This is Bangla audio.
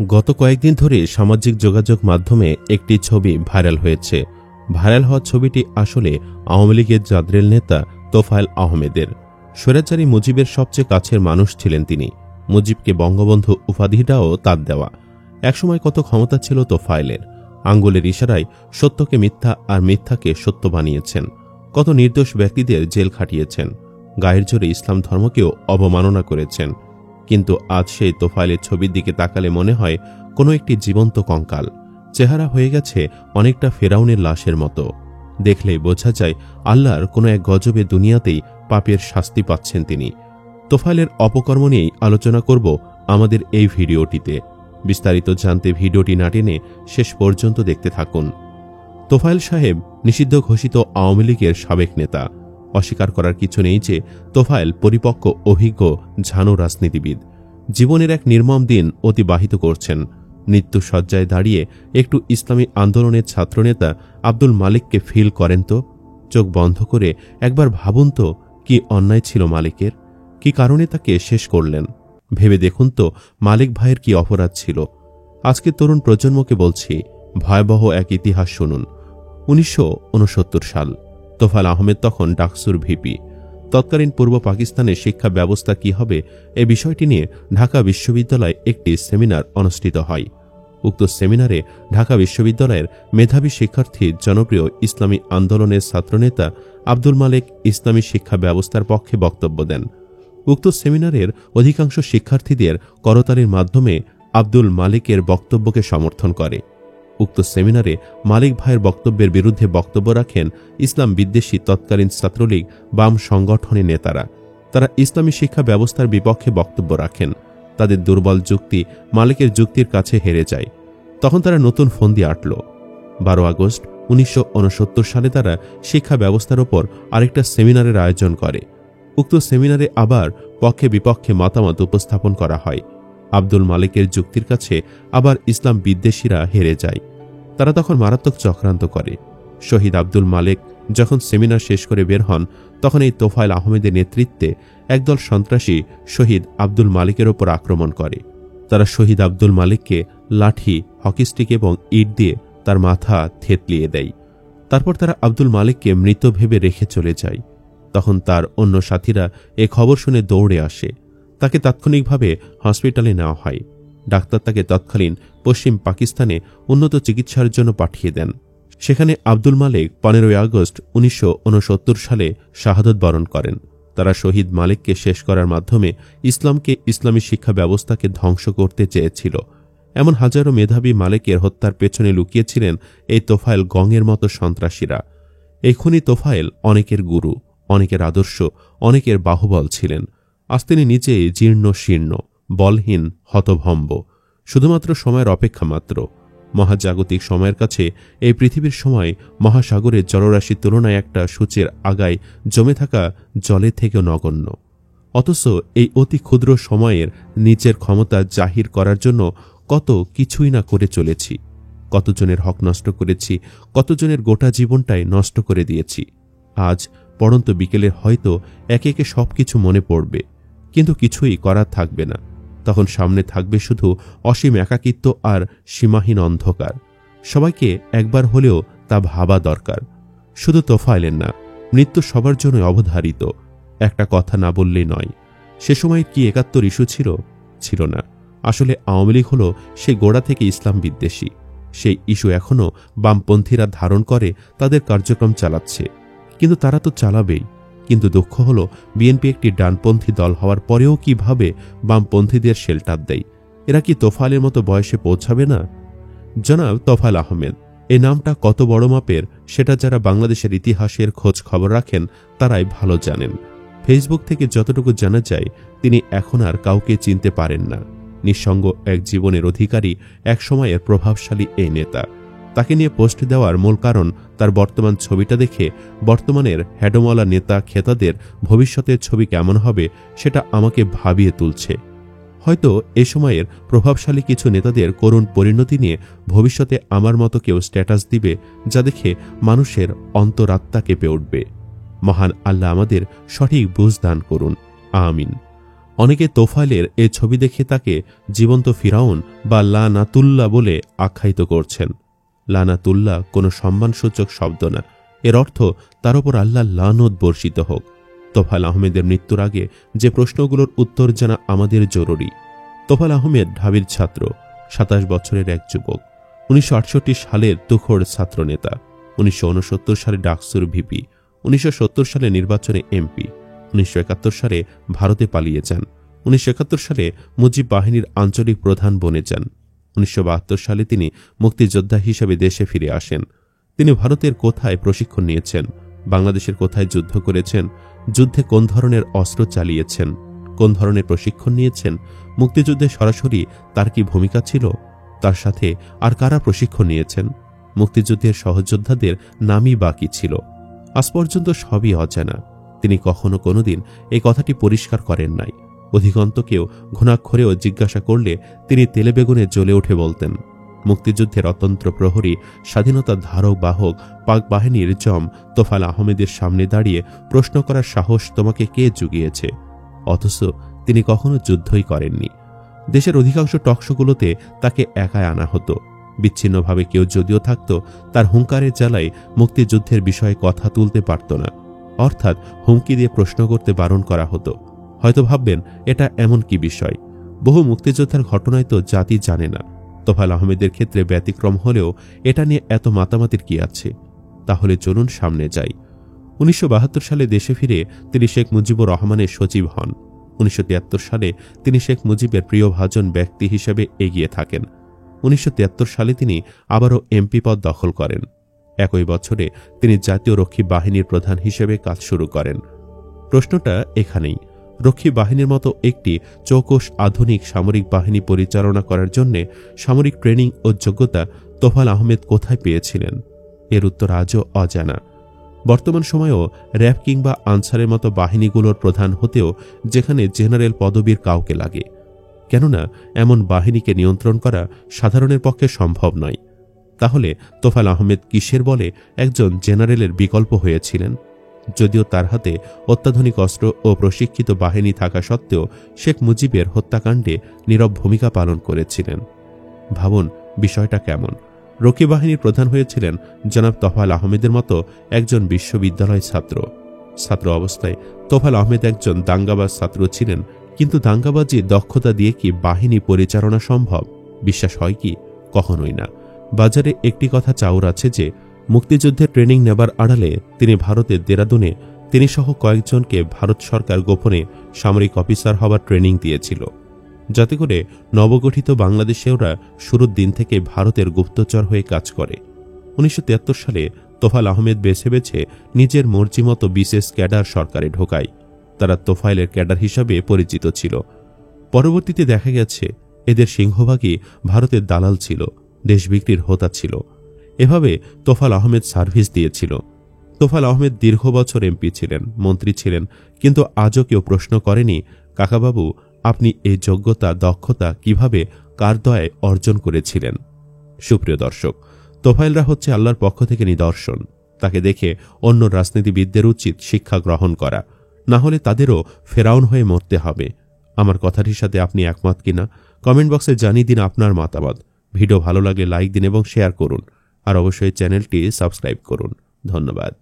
গত কয়েকদিন ধরে সামাজিক যোগাযোগ মাধ্যমে একটি ছবি ভাইরাল হয়েছে। ভাইরাল হওয়া ছবিটি আসলে আওয়ামী লীগের জাদরেল নেতা তোফায়েল আহমেদের। স্বৈরাচারী মুজিবের সবচেয়ে কাছের মানুষ ছিলেন তিনি। মুজিবকে বঙ্গবন্ধু উপাধিটাও তার দেওয়া। একসময় কত ক্ষমতা ছিল তোফায়েলের। আঙ্গুলের ইশারায় সত্যকে মিথ্যা আর মিথ্যাকে সত্য বানিয়েছেন। কত নির্দোষ ব্যক্তিদের জেল খাটিয়েছেন। গায়ের জোরে ইসলাম ধর্মকেও অবমাননা করেছেন। কিন্তু আজ সেই তোফায়েলের ছবির দিকে তাকালে মনে হয় কোনো একটি জীবন্ত কঙ্কাল। চেহারা হয়ে গেছে অনেকটা ফেরাউনের লাশের মতো। দেখলেই বোঝা যায় আল্লাহর কোনো এক গজবে দুনিয়াতেই পাপের শাস্তি পাচ্ছেন তিনি। তোফায়েলের অপকর্ম নিয়েই আলোচনা করব আমাদের এই ভিডিওটিতে। বিস্তারিত জানতে ভিডিওটি না টেনে শেষ পর্যন্ত দেখতে থাকুন। তোফায়েল সাহেব নিষিদ্ধ ঘোষিত আওয়ামী লীগের সাবেক নেতা। অস্বীকার করার কিছু নেই যে তোফায়েল পরিপক্ক, অভিজ্ঞ, ঝানু রাজনীতিবিদ। জীবনের এক নির্মম দিন অতিবাহিত করছেন। মৃত্যুশয্যায় দাঁড়িয়ে একটু ইসলামী আন্দোলনের ছাত্রনেতা আব্দুল মালিককে ফিল করেন তো। চোখ বন্ধ করে একবার ভাবুন তো, কি অন্যায় ছিল মালিকের, কি কারণে তাকে শেষ করলেন। ভেবে দেখুন তো মালিক ভাইয়ের কি অপরাধ ছিল। আজকে তরুণ প্রজন্মকে বলছি, ভয়াবহ এক ইতিহাস শুনুন। 1969 সাল। তোফায়েল আহমেদ তখন ডাকসুর ভিপি। তৎকালীন পূর্ব পাকিস্তানের শিক্ষা ব্যবস্থা কি হবে এ বিষয়টি নিয়ে ঢাকা বিশ্ববিদ্যালয়ে একটি সেমিনার অনুষ্ঠিত হয়। উক্ত সেমিনারে ঢাকা বিশ্ববিদ্যালয়ের মেধাবী শিক্ষার্থী, জনপ্রিয় ইসলামী আন্দোলনের ছাত্রনেতা আব্দুল মালিক ইসলামী শিক্ষা ব্যবস্থার পক্ষে বক্তব্য দেন। উক্ত সেমিনারের অধিকাংশ শিক্ষার্থীদের করতালির মাধ্যমে আব্দুল মালিকের বক্তব্যকে সমর্থন করে। উক্ত সেমিনারে মালিক ভাইয়ের বক্তব্যের বিরুদ্ধে বক্তব্য রাখেন ইসলাম বিদ্বেষী তৎকালীন ছাত্রলীগ বাম সংগঠনের নেতারা। তারা ইসলামী শিক্ষা ব্যবস্থার বিপক্ষে বক্তব্য রাখেন। তাদের দুর্বল যুক্তি মালিকের যুক্তির কাছে হেরে যায়। তখন তারা নতুন ফন্দি আঁটল। 12 আগস্ট 1969 সালে তারা শিক্ষা ব্যবস্থার ওপর আরেকটা সেমিনারের আয়োজন করে। উক্ত সেমিনারে আবার পক্ষে বিপক্ষে মতামত উপস্থাপন করা হয়। আব্দুল মালিকের যুক্তির কাছে আবার ইসলাম বিদ্বেষীরা হেরে যায়। তারা তখন মারাত্মক চক্রান্ত করে। শহীদ আব্দুল মালিক যখন সেমিনার শেষ করে বের হন, তখন এই তোফায়েল আহমেদের নেতৃত্বে একদল সন্ত্রাসী শহীদ আব্দুল মালিকের ওপর আক্রমণ করে। তারা শহীদ আব্দুল মালিককে লাঠি, হকিস্টিক এবং ইট দিয়ে তার মাথা থেতলিয়ে দেয়। তারপর তারা আব্দুল মালিককে মৃত ভেবে রেখে চলে যায়। তখন তার অন্য সাথীরা এ খবর শুনে দৌড়ে আসে। তাকে তাৎক্ষণিকভাবে হসপিটালে নেওয়া হয়। ডাক্তার তাকে তৎকালীন পশ্চিম পাকিস্তানে উন্নত চিকিৎসার জন্য পাঠিয়ে দেন। সেখানে আব্দুল মালিক 15 আগস্ট 1969 সালে শাহাদত বরণ করেন। তারা শহীদ মালিককে শেষ করার মাধ্যমে ইসলামকে, ইসলামী শিক্ষা ব্যবস্থাকে ধ্বংস করতে চেয়েছিল। এমন হাজারো মেধাবী মালিকের হত্যার পেছনে লুকিয়েছিলেন এই তোফায়েল গঙের মতো সন্ত্রাসীরা। এই খুনি তোফায়েল অনেকের গুরু, অনেকের আদর্শ, অনেকের বাহুবল ছিলেন। আজ তিনি নিজেই জীর্ণ শীর্ণ, বলহীন, হতভম্ব। শুধুমাত্র সময়ের অপেক্ষা মাত্র। মহাজাগতিক সময়ের কাছে এই পৃথিবীর সময় মহাসাগরের জলরাশির তুলনায় একটা সূচের আগায় জমে থাকা জলের থেকেও নগণ্য। অথচ এই অতি ক্ষুদ্র সময়ের নিজের ক্ষমতা জাহির করার জন্য কত কিছুই না করে চলেছি। কতজনের হক নষ্ট করেছি, কতজনের গোটা জীবনটাই নষ্ট করে দিয়েছি। আজ পড়ন্ত বিকেলে হয়তো একে একে সবকিছু মনে পড়বে, কিন্তু কিছুই করার থাকবে না। তখন সামনে থাকবে শুধু অসীম একাকিত্ব আর সীমাহীন অন্ধকার। সবাইকে একবার হলেও তা ভাবা দরকার। শুধু তোফায়েলের না, মৃত্যু সবার জন্য অবধারিত। একটা কথা না বললেই নয়। সে সময় কি 71 ইস্যু ছিল? ছিল না। আসলে আওয়ামী লীগ হল সেই গোড়া থেকে ইসলাম বিদ্বেষী। সেই ইস্যু এখনও বামপন্থীরা ধারণ করে তাদের কার্যক্রম চালাচ্ছে। কিন্তু তারা তো চালাবেই। কিন্তু দুঃখ হল বিএনপি একটি ডানপন্থী দল হওয়ার পরেও কিভাবে বামপন্থীদের শেল্টার দেয়। এরা কি তোফায়েলের মতো বয়সে পৌঁছাবে না? জনাব তোফায়েল আহমেদ, এই নামটা কত বড় মাপের সেটা যারা বাংলাদেশের ইতিহাসের খোঁজ খবর রাখেন তারাই ভালো জানেন। ফেসবুক থেকে যতটুকু জানা যায়, তিনি এখন আর কাউকে চিনতে পারেন না। নিঃসঙ্গ এক জীবনের অধিকারী, এক সময়ের প্রভাবশালী এই নেতা। তাকে নিয়ে পোস্ট দেওয়ার মূল কারণ তার বর্তমান ছবিটা দেখে বর্তমানের হেডমওয়ালা নেতা খেতাদের ভবিষ্যতের ছবি কেমন হবে সেটা আমাকে ভাবিয়ে তুলছে। হয়তো এ সময়ের প্রভাবশালী কিছু নেতাদের করুণ পরিণতি নিয়ে ভবিষ্যতে আমার মতো কেউ স্ট্যাটাস দিবে, যা দেখে মানুষের অন্তরাত্মা কেঁপে উঠবে। মহান আল্লাহ আমাদের সঠিক বুঝ দান করুন, আমিন। অনেকে তোফায়েলের এ ছবি দেখে তাকে জীবন্ত ফিরাউন বা লানাতুল্লাহ বলে আখ্যায়িত করছেন। লানাতুল্লাহ কোনো সম্মানসূচক শব্দ না, এর অর্থ তার উপর আল্লাহর লানত বর্ষিত হোক। তোফায়েল আহমেদের মৃত্যুর আগে যে প্রশ্নগুলোর উত্তর জানা আমাদের জরুরি। তোফায়েল আহমেদ ঢাবির ছাত্র, 27 বছরের এক যুবক। 1968 সালের তুখোড় ছাত্রনেতা, 1969 সালে ডাকসুর ভিপি, 1970 সালে নির্বাচনে এমপি, 1971 সালে ভারতে পালিয়ে যান, 1971 সালে মুজিব বাহিনীর আঞ্চলিক প্রধান বনে যান। 1972 সালে তিনি মুক্তিযোদ্ধা হিসেবে দেশে ফিরে আসেন। তিনি ভারতের কোথায় প্রশিক্ষণ নিয়েছেন, বাংলাদেশের কোথায় যুদ্ধ করেছেন, যুদ্ধে কোন ধরনের অস্ত্র চালিয়েছেন, কোন ধরনের প্রশিক্ষণ নিয়েছেন, মুক্তিযুদ্ধে সরাসরি তার কি ভূমিকা ছিল, তার সাথে আর কারা প্রশিক্ষণ নিয়েছেন, মুক্তিযুদ্ধের সহযোদ্ধাদের নামই বাকি ছিল, আজ পর্যন্ত সবই অজানা। তিনি কখনো কোনোদিন এই কথাটি পরিষ্কার করেন নাই। অধিকন্তকেও ঘুণাক্ষরেও জিজ্ঞাসা করলে তিনি তেলেবেগুনে জ্বলে উঠে বলতেন, মুক্তিযুদ্ধের অতন্ত্র প্রহরী, স্বাধীনতার ধারক বাহক পাক বাহিনীর জম তোফায়েল আহমেদের সামনে দাঁড়িয়ে প্রশ্ন করার সাহস তোমাকে কে জুগিয়েছে? অথচ তিনি কখনো যুদ্ধই করেননি। দেশের অধিকাংশ টকশোগুলোতে তাকে একাই আনা হতো। বিচ্ছিন্নভাবে কেউ যদিও থাকত, তার হুঙ্কারের জ্বালায় মুক্তিযুদ্ধের বিষয়ে কথা তুলতে পারত না, অর্থাৎ হুমকি দিয়ে প্রশ্ন করতে বারণ করা হতো। হয়তো ভাববেন এটা এমন কি বিষয়, বহু মুক্তিযোদ্ধার ঘটনায় তো জাতি জানে না। তোফায়েল আহমেদের ক্ষেত্রে ব্যতিক্রম হলেও এটা নিয়ে এত মাতামাতির কি আছে? তাহলে চলুন সামনে যাই। 1972 সালে দেশে ফিরে তিনি শেখ মুজিবুর রহমানের সচিব হন। 1973 সালে তিনি শেখ মুজিবের প্রিয়ভাজন ব্যক্তি হিসেবে এগিয়ে থাকেন। 1973 সালে তিনি আবারও এমপি পদ দখল করেন। একই বছরে তিনি জাতীয় রক্ষী বাহিনীর প্রধান হিসেবে কাজ শুরু করেন। প্রশ্নটা এখানেই, রক্ষী বাহিনীর মতো একটি চৌকস আধুনিক সামরিক বাহিনী পরিচালনা করার জন্য সামরিক ট্রেনিং ও যোগ্যতা তোফায়েল আহমেদ কোথায় পেয়েছিলেন? এর উত্তর আজও অজানা। বর্তমান সময়েও র্যাব কিংবা আনসারের মতো বাহিনীগুলোর প্রধান হতেও যেখানে জেনারেল পদবীর কাউকে লাগে, কেননা এমন বাহিনীকে নিয়ন্ত্রণ করা সাধারণের পক্ষে সম্ভব নয়। তাহলে তোফায়েল আহমেদ কিসের বলে একজন জেনারেলের বিকল্প হয়েছিলেন? যদিও তার হাতে অত্যাধুনিক অস্ত্র ও প্রশিক্ষিত বাহিনী থাকা সত্ত্বেও শেখ মুজিবের হত্যাকাণ্ডে নীরব ভূমিকা পালন করেছিলেন। ভাবুন বিষয়টা কেমন। রক্ষী বাহিনীর প্রধান হয়েছিলেন জনাব তোফায়েল আহমেদের মতো একজন বিশ্ববিদ্যালয় ছাত্র অবস্থায় তোফায়েল আহমেদ একজন দাঙ্গাবাজ ছাত্র ছিলেন, কিন্তু দাঙ্গাবাজি দক্ষতা দিয়ে কি বাহিনী পরিচালনা সম্ভব? বিশ্বাস হয় কি? কখনোই না। বাজারে একটি কথা চাউর আছে যে মুক্তিযুদ্ধের ট্রেনিং নেবার আড়ালে তিনি ভারতের দেরাদুনে তিনি সহ কয়েকজনকে ভারত সরকার গোপনে সামরিক অফিসার হবার ট্রেনিং দিয়েছিল, যাতে করে নবগঠিত বাংলাদেশেওরা শুরুর দিন থেকে ভারতের গুপ্তচর হয়ে কাজ করে। 1973 সালে তোফায়েল আহমেদ বেছে বেছে নিজের মর্জিমতো বিশেষ ক্যাডার সরকারে ঢোকায়। তারা তোফায়েলের ক্যাডার হিসাবে পরিচিত ছিল। পরবর্তীতে দেখা গেছে এদের সিংহভাগই ভারতের দালাল ছিল, দেশ বিক্রির হোতা ছিল। এভাবে তোফায়েল আহমেদ সার্ভিস দিয়েছিল। তোফায়েল আহমেদ দীর্ঘ বছর এমপি ছিলেন, মন্ত্রী ছিলেন, কিন্তু আজও কেউ প্রশ্ন করেনি, কাকাবাবু আপনি এই যোগ্যতা দক্ষতা কিভাবে কার দয়ায় অর্জন করেছিলেন? সুপ্রিয় দর্শক, তোফায়েলরা হচ্ছে আল্লাহর পক্ষ থেকে নিদর্শন। তাকে দেখে অন্য রাজনীতিবিদদের উচিত শিক্ষা গ্রহণ করা, না হলে তাদেরও ফেরাউন হয়ে মরতে হবে। আমার কথাটির সাথে আপনি একমত কিনা কমেন্ট বক্সে জানিয়ে দিন আপনার মতামত। ভিডিও ভালো লাগলে লাইক দিন এবং শেয়ার করুন, আর অবশ্যই চ্যানেলটি সাবস্ক্রাইব করুন। ধন্যবাদ।